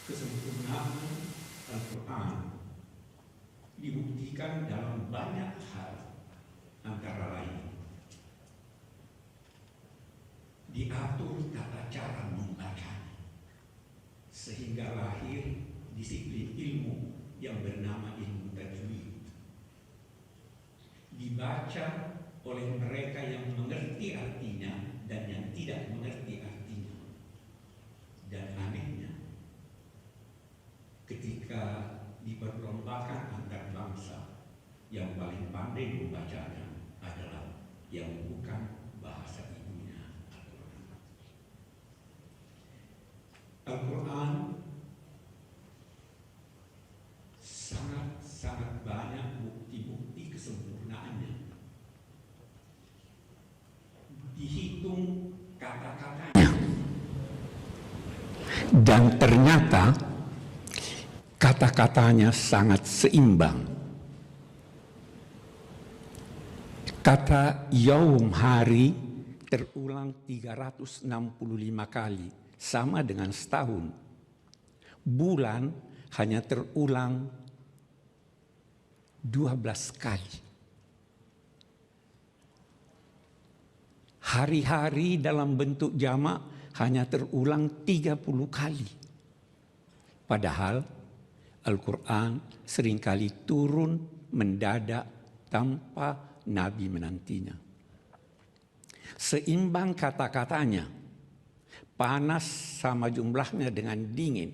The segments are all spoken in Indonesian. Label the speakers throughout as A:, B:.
A: Kesempurnaan Al-Quran dibuktikan dalam banyak hal, antara lain diatur tata cara membacanya sehingga lahir disiplin ilmu yang bernama ilmu tajwid, dibaca oleh mereka yang mengerti artinya dan yang tidak mengerti artinya. Dan anehnya, ketika diperlombakan antar bangsa, yang paling pandai membacanya adalah yang bukan bahasa ibunya. Al-Quran sangat banyak bukti-bukti kesempurnaannya. Dihitung kata-katanya, dan ternyata kata-katanya sangat seimbang. Kata yaum, hari, terulang 365 kali, sama dengan setahun. Bulan hanya terulang 12 kali. Hari-hari dalam bentuk jamak hanya terulang 30 kali. Padahal Al-Quran seringkali turun mendadak tanpa Nabi menantinya. Seimbang kata-katanya, panas sama jumlahnya dengan dingin,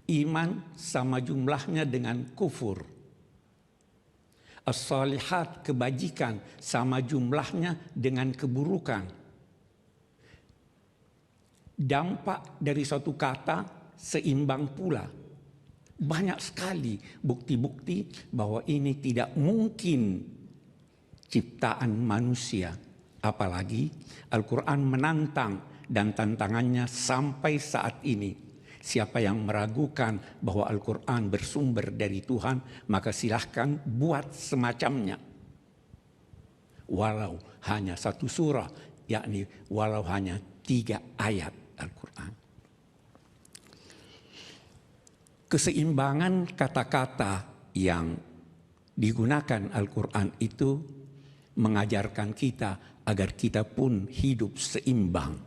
A: iman sama jumlahnya dengan kufur, as-salihat, kebajikan, sama jumlahnya dengan keburukan. Dampak dari suatu kata seimbang pula. Banyak sekali bukti-bukti bahwa ini tidak mungkin ciptaan manusia. Apalagi Al-Quran menantang, dan tantangannya sampai saat ini. Siapa yang meragukan bahwa Al-Quran bersumber dari Tuhan, maka silahkan buat semacamnya. Walau hanya satu surah, yakni walau hanya 3 ayat Al-Quran. Keseimbangan kata-kata yang digunakan Al-Quran itu mengajarkan kita agar kita pun hidup seimbang.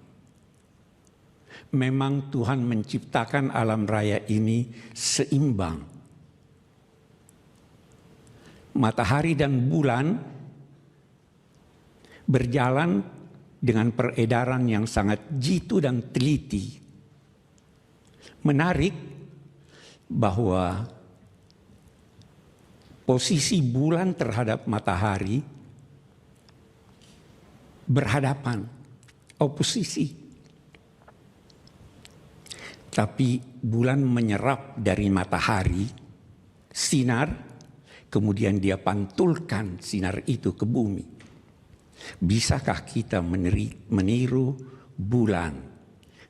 A: Memang Tuhan menciptakan alam raya ini seimbang. Matahari dan bulan berjalan dengan peredaran yang sangat jitu dan teliti. Menarik bahwa posisi bulan terhadap matahari berhadapan, oposisi. Tapi bulan menyerap dari matahari sinar, kemudian dia pantulkan sinar itu ke bumi. Bisakah kita meniru bulan?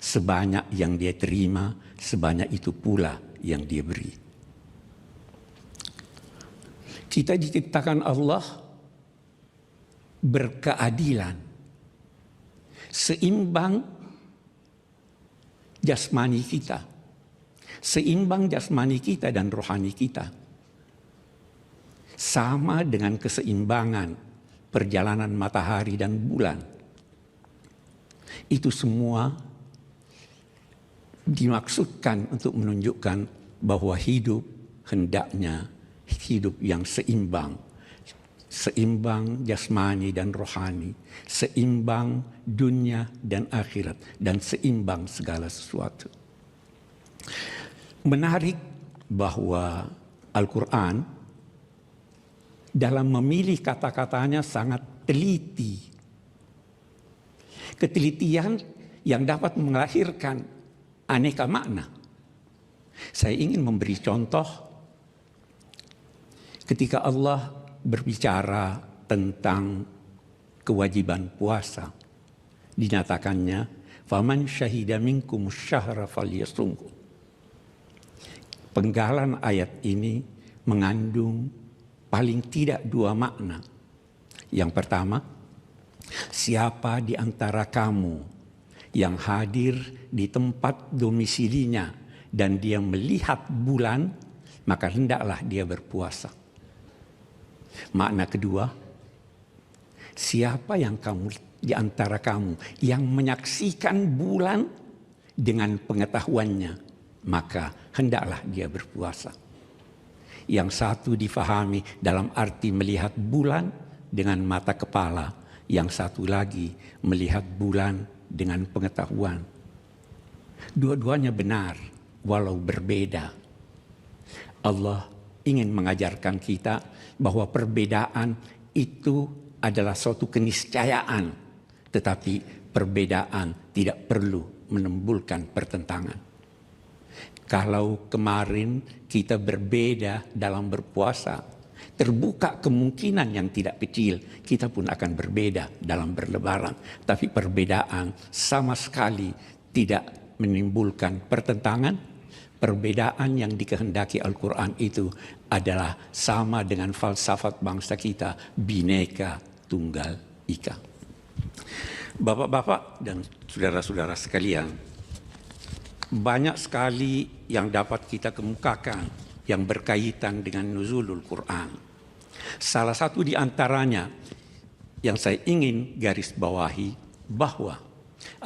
A: Sebanyak yang dia terima, sebanyak itu pula yang dia beri. Kita diciptakan Allah berkeadilan, seimbang jasmani kita, seimbang jasmani kita dan rohani kita, sama dengan keseimbangan perjalanan matahari dan bulan. Itu semua dimaksudkan untuk menunjukkan bahwa hidup hendaknya hidup yang seimbang. Seimbang jasmani dan rohani, seimbang dunia dan akhirat, dan seimbang segala sesuatu. Menarik bahwa Al-Quran dalam memilih kata-katanya sangat teliti. Ketelitian yang dapat melahirkan aneka makna. Saya ingin memberi contoh ketika Allah berbicara tentang kewajiban puasa. Dinyatakannya, "Faman syahida minkum syahra falyasumhu." Penggalan ayat ini mengandung paling tidak 2 makna. Yang pertama, siapa di antara kamu
B: yang hadir di tempat domisilinya dan dia melihat bulan, maka hendaklah dia berpuasa. Makna kedua, siapa yang di antara kamu yang menyaksikan bulan dengan pengetahuannya, maka hendaklah dia berpuasa. Yang satu difahami dalam arti melihat bulan dengan mata kepala, yang satu lagi melihat bulan dengan pengetahuan. Dua-duanya benar, walau berbeda. Allah ingin mengajarkan kita bahwa perbedaan itu adalah suatu keniscayaan, tetapi perbedaan tidak perlu menimbulkan pertentangan. Kalau kemarin kita berbeda dalam berpuasa, terbuka kemungkinan yang tidak kecil kita pun akan berbeda dalam berlebaran. Tapi perbedaan sama sekali tidak menimbulkan pertentangan. Perbedaan yang dikehendaki Al-Quran itu adalah sama dengan falsafat bangsa kita, Bhinneka Tunggal Ika. Bapak-bapak dan saudara-saudara sekalian, banyak sekali yang dapat kita kemukakan yang berkaitan dengan nuzulul Quran. Salah satu di antaranya yang saya ingin garis bawahi bahwa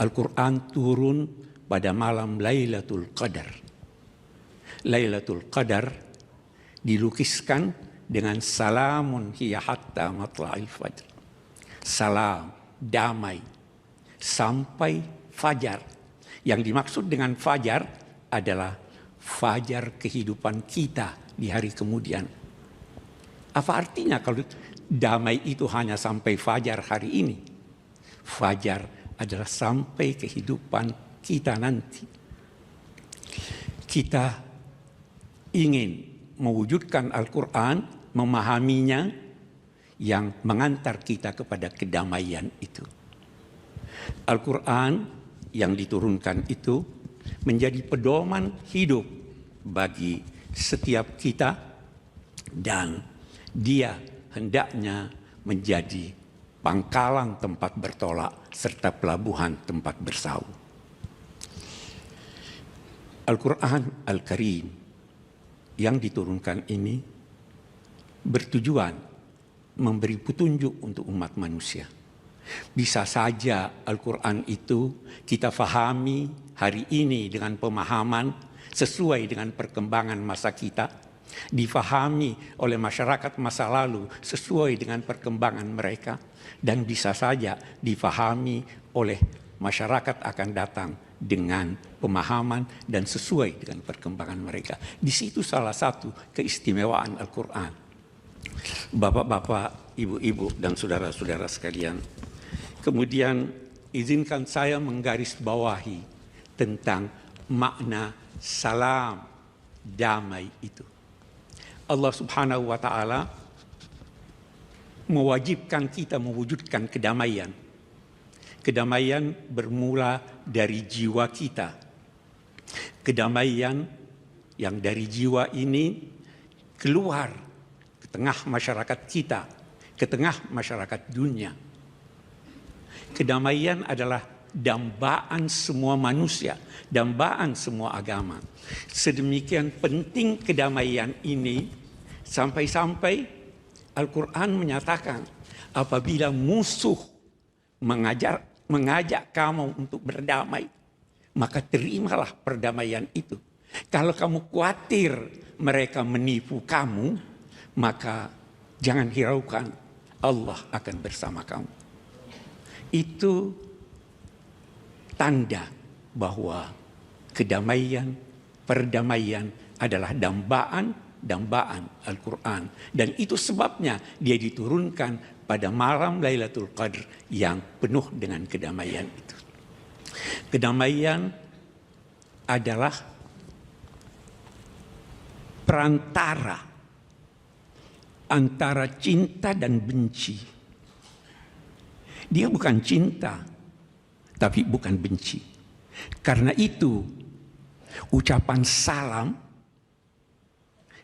B: Al-Quran turun pada malam Lailatul Qadar. Lailatul Qadar dilukiskan dengan salamun hiya hatta matla'il fajr. Salam, damai, sampai fajar. Yang dimaksud dengan fajar adalah fajar kehidupan kita di hari kemudian. Apa artinya kalau damai itu hanya sampai fajar hari ini? Fajar adalah sampai kehidupan kita nanti. Kita ingin mewujudkan Al-Quran, memahaminya, yang mengantar kita kepada kedamaian itu. Al-Quran yang diturunkan itu menjadi pedoman hidup bagi setiap kita, dan dia hendaknya menjadi pangkalan tempat bertolak serta pelabuhan tempat bersau. Al-Quran Al-Karim yang diturunkan ini bertujuan memberi petunjuk untuk umat manusia. Bisa saja Al-Quran itu kita fahami hari ini dengan pemahaman sesuai dengan perkembangan masa kita, difahami oleh masyarakat masa lalu sesuai dengan perkembangan mereka, dan bisa saja difahami oleh masyarakat akan datang dengan pemahaman dan sesuai dengan perkembangan mereka. Di situ salah satu keistimewaan Al-Quran. Bapak-bapak, ibu-ibu, dan saudara-saudara sekalian, kemudian izinkan saya menggarisbawahi tentang makna salam, damai itu. Allah Subhanahu wa Ta'ala mewajibkan kita mewujudkan kedamaian. Kedamaian bermula dari jiwa kita. Kedamaian yang dari jiwa ini keluar ke tengah masyarakat kita, ke tengah masyarakat dunia. Kedamaian adalah dambaan semua manusia, dambaan semua agama. Sedemikian penting kedamaian ini sampai-sampai Al-Quran menyatakan apabila musuh mengajak kamu untuk berdamai, maka terimalah perdamaian itu. Kalau kamu khawatir mereka menipu kamu, maka jangan hiraukan, Allah akan bersama kamu. Itu tanda bahwa kedamaian, perdamaian adalah dambaan Al-Quran. Dan itu sebabnya dia diturunkan pada malam Lailatul Qadar yang penuh dengan kedamaian itu. Kedamaian adalah perantara antara cinta dan benci. Dia bukan cinta, tapi bukan benci. Karena itu, ucapan salam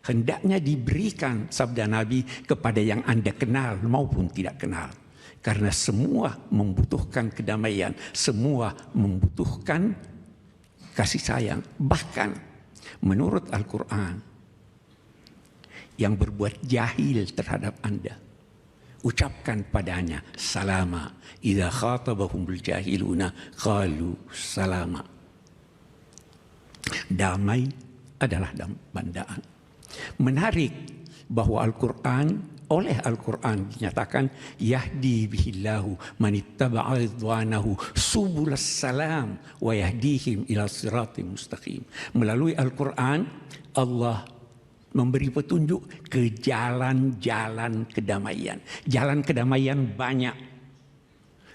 B: hendaknya diberikan sabda Nabi kepada yang Anda kenal maupun tidak kenal. Karena semua membutuhkan kedamaian, semua membutuhkan kasih sayang. Bahkan menurut Al-Quran, yang berbuat jahil terhadap Anda, ucapkan padanya salama. Idza khatabahumul jahiluna qalu salama. Damai adalah bandaan. Menarik bahwa oleh Al-Quran dinyatakan yahdi bihillahu manittaba'a ridwanahu subulas salam wa yahdihim ila siratim mustaqim. Melalui Al-Quran Allah memberi petunjuk ke jalan-jalan kedamaian. Jalan kedamaian banyak.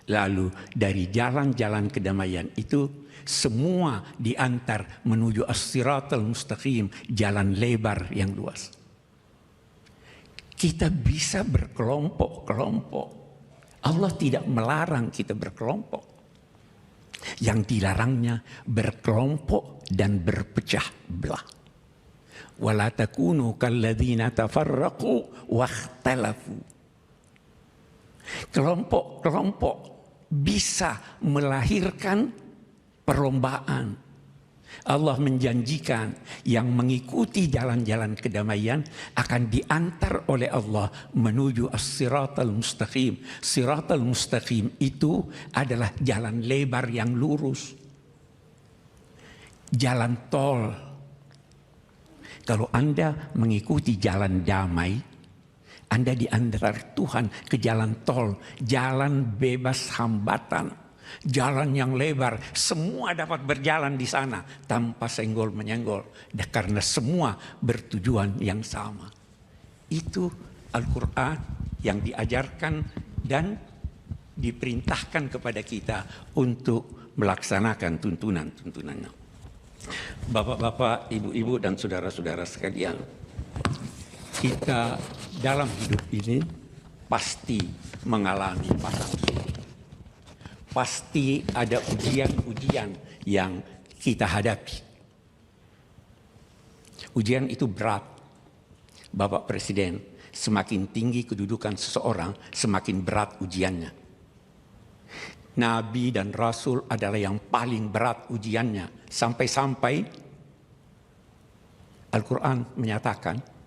B: Lalu dari jalan-jalan kedamaian itu semua diantar menuju as-siratal mustaqim, jalan lebar yang luas. Kita bisa berkelompok-kelompok. Allah tidak melarang kita berkelompok. Yang dilarangnya berkelompok dan berpecah belah. Wala takunu kalladzina tafarraqu wakhtalafu. Kelompok-kelompok bisa melahirkan perlombaan. Allah menjanjikan yang mengikuti jalan-jalan kedamaian akan diantar oleh Allah menuju as-siratal mustaqim. Siratal mustaqim itu adalah jalan lebar yang lurus. Jalan tol. Kalau Anda mengikuti jalan damai, Anda diantar Tuhan ke jalan tol, jalan bebas hambatan. Jalan yang lebar, semua dapat berjalan di sana tanpa senggol-menyenggol. Karena semua bertujuan yang sama. Itu Al-Quran yang diajarkan dan diperintahkan kepada kita untuk melaksanakan tuntunan-tuntunannya. Bapak-bapak, ibu-ibu, dan saudara-saudara sekalian, kita dalam hidup ini pasti mengalami pasang surut. Pasti ada ujian-ujian yang kita hadapi. Ujian itu berat. Bapak Presiden, semakin tinggi kedudukan seseorang, semakin berat ujiannya. Nabi dan Rasul adalah yang paling berat ujiannya. Sampai-sampai Al-Quran menyatakan,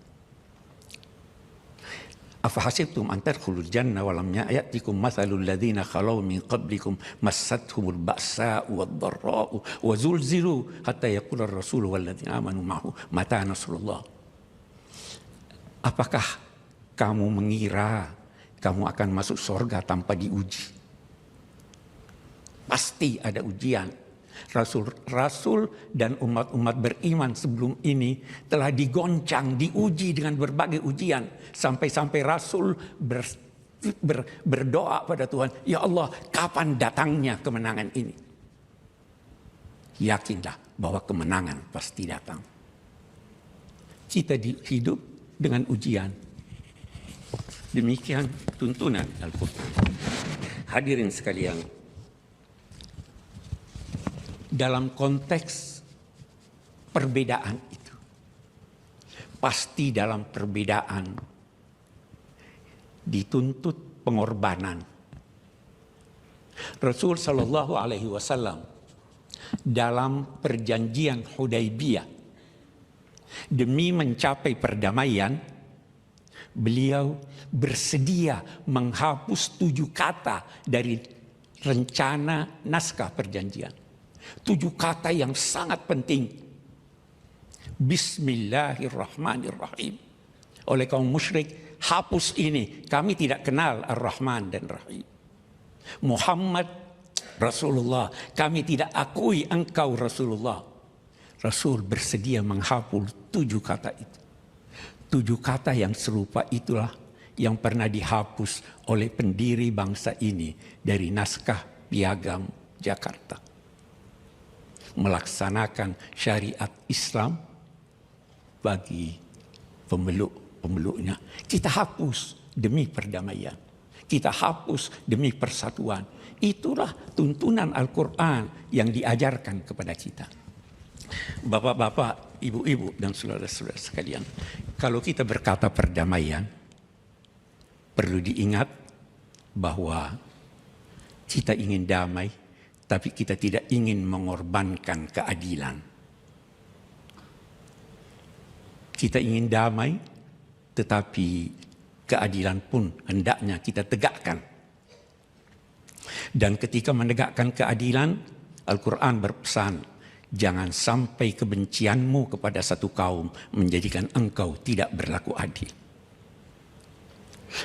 B: Afahasibtum an tadkhulul jannah wa lam ya'tikum mathalul ladzina khalaw min qablikum massathumul ba'sa'u wad-dharra'u wa zulzilu hatta yaqula ar-rasul wal ladzina amanu ma'ahu mata nasrullah. Apakah kamu mengira kamu akan masuk surga tanpa diuji? Pasti ada ujian. Rasul-rasul dan umat-umat beriman sebelum ini telah digoncang, diuji dengan berbagai ujian. Sampai-sampai Rasul berdoa pada Tuhan, ya Allah, kapan datangnya kemenangan ini? Yakinlah bahwa kemenangan pasti datang. Kita hidup dengan ujian. Demikian tuntunan Al-Quran. Hadirin sekalian, dalam konteks perbedaan itu, pasti dalam perbedaan dituntut pengorbanan. Rasul Shallallahu Alaihi Wasallam dalam perjanjian Hudaybiyah demi mencapai perdamaian, beliau bersedia menghapus 7 kata dari rencana naskah perjanjian. 7 kata yang sangat penting. Bismillahirrahmanirrahim. Oleh kaum musyrik, hapus ini. Kami tidak kenal Ar-Rahman dan Rahim. Muhammad Rasulullah. Kami tidak akui engkau Rasulullah. Rasul bersedia menghapus 7 kata itu. 7 kata yang serupa itulah yang pernah dihapus oleh pendiri bangsa ini dari naskah Piagam Jakarta. Melaksanakan syariat Islam bagi pemeluk-pemeluknya. Kita hapus demi perdamaian. Kita hapus demi persatuan. Itulah tuntunan Al-Quran yang diajarkan kepada kita. Bapak-bapak, ibu-ibu, dan saudara-saudara sekalian, kalau kita berkata perdamaian, perlu diingat bahwa kita ingin damai, tapi kita tidak ingin mengorbankan keadilan. Kita ingin damai, tetapi keadilan pun hendaknya kita tegakkan. Dan ketika menegakkan keadilan, Al-Quran berpesan, jangan sampai kebencianmu kepada satu kaum menjadikan engkau tidak berlaku adil.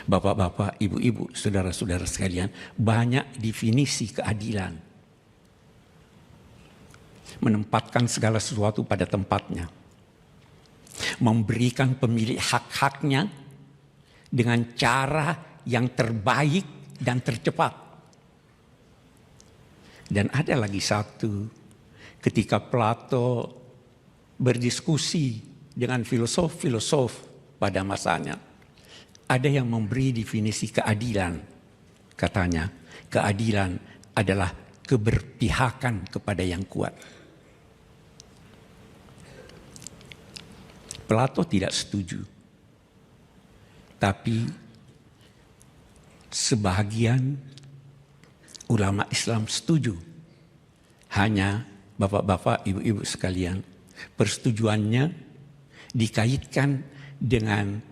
B: Bapak-bapak, ibu-ibu, saudara-saudara sekalian, banyak definisi keadilan. Menempatkan segala sesuatu pada tempatnya. Memberikan pemilik hak-haknya dengan cara yang terbaik dan tercepat. Dan ada lagi satu, ketika Plato berdiskusi dengan filosof-filosof pada masanya, ada yang memberi definisi keadilan. Katanya, keadilan adalah keberpihakan kepada yang kuat. Plato tidak setuju. Tapi sebahagian ulama Islam setuju. Hanya bapak-bapak, ibu-ibu sekalian, persetujuannya dikaitkan dengan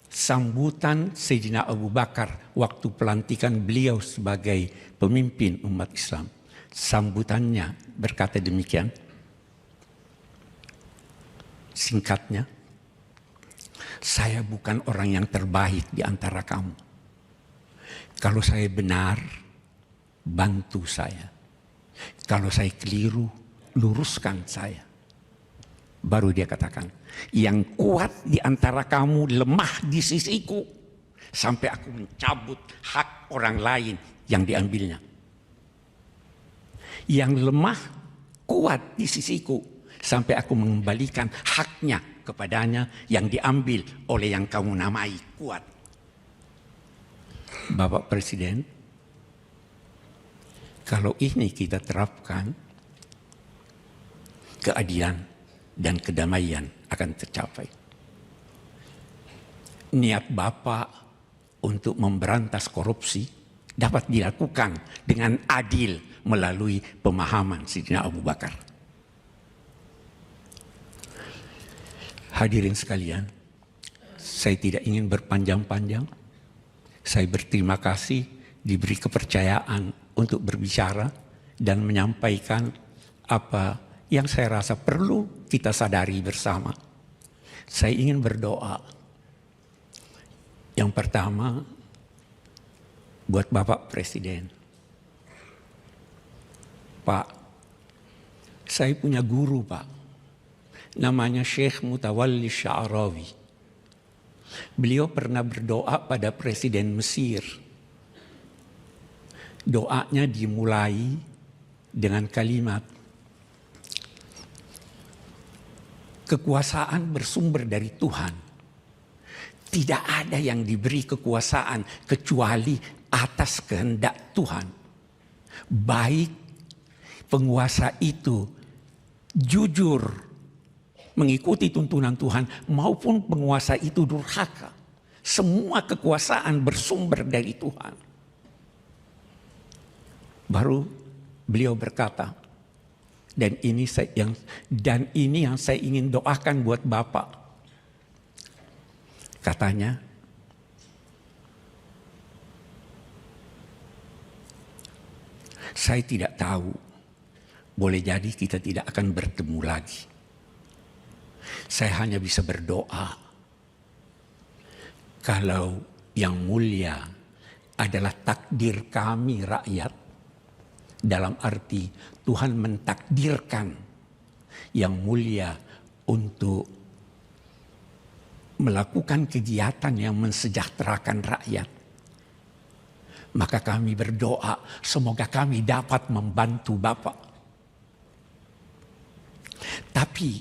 B: sambutan Sayyidina Abu Bakar waktu pelantikan beliau sebagai pemimpin umat Islam. Sambutannya berkata demikian, singkatnya, saya bukan orang yang terbaik di antara kamu. Kalau saya benar, bantu saya. Kalau saya keliru, luruskan saya. Baru dia katakan, yang kuat di antara kamu lemah di sisiku, sampai aku mencabut hak orang lain yang diambilnya. Yang lemah kuat di sisiku, sampai aku mengembalikan haknya kepadanya yang diambil oleh yang kamu namai kuat. Bapak Presiden, kalau ini kita terapkan, keadilan dan kedamaian akan tercapai. Niat Bapak untuk memberantas korupsi dapat dilakukan dengan adil melalui pemahaman Sayyidina Abu Bakar. Hadirin sekalian, saya tidak ingin berpanjang-panjang. Saya berterima kasih diberi kepercayaan untuk berbicara dan menyampaikan apa yang saya rasa perlu kita sadari bersama. Saya ingin berdoa. Yang pertama, buat Bapak Presiden. Pak, saya punya guru, Pak. Namanya Syekh Mutawalli Sya'rawi. Beliau pernah berdoa pada Presiden Mesir. Doanya dimulai dengan kalimat, kekuasaan bersumber dari Tuhan. Tidak ada yang diberi kekuasaan kecuali atas kehendak Tuhan. Baik penguasa itu jujur mengikuti tuntunan Tuhan maupun penguasa itu durhaka. Semua kekuasaan bersumber dari Tuhan. Baru beliau berkata, dan ini yang saya ingin doakan buat Bapak. Katanya, saya tidak tahu, boleh jadi kita tidak akan bertemu lagi. Saya hanya bisa berdoa, kalau yang mulia adalah takdir kami rakyat, dalam arti Tuhan mentakdirkan yang mulia untuk melakukan kegiatan yang mensejahterakan rakyat. Maka kami berdoa semoga kami dapat membantu Bapak. Tapi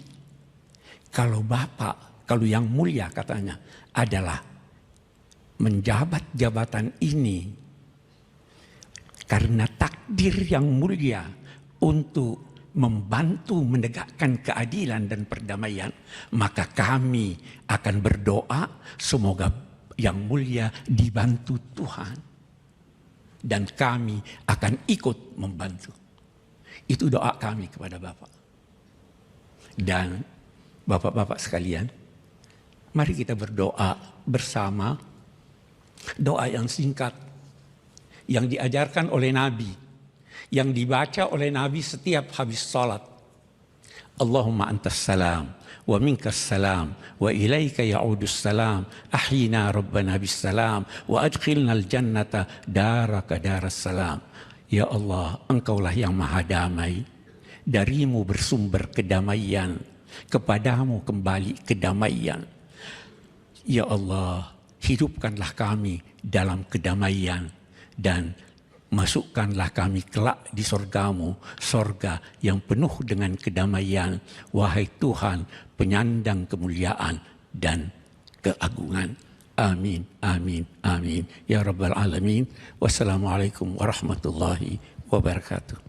B: kalau Bapak, kalau yang mulia katanya adalah menjabat jabatan ini karena takdir yang mulia untuk membantu menegakkan keadilan dan perdamaian, maka kami akan berdoa semoga yang mulia dibantu Tuhan. dan kami akan ikut membantu. Itu doa kami kepada Bapak. Dan Bapak-bapak sekalian, mari kita berdoa bersama. Doa yang singkat, yang diajarkan oleh Nabi, yang dibaca oleh Nabi setiap habis salat. Allahumma antas salam, wa minkas salam, wa ilaika ya'udus salam, ahyina rabbana bis salam, wa adkhilna al-jannata daraka daras salam. Ya Allah, Engkaulah yang maha damai, darimu bersumber kedamaian, kepadamu kembali kedamaian. Ya Allah, hidupkanlah kami dalam kedamaian dan masukkanlah kami kelak di sorgamu, sorga yang penuh dengan kedamaian. Wahai Tuhan, penyandang kemuliaan dan keagungan. Amin, amin, amin. Ya Rabbal Alamin. Wassalamualaikum warahmatullahi wabarakatuh.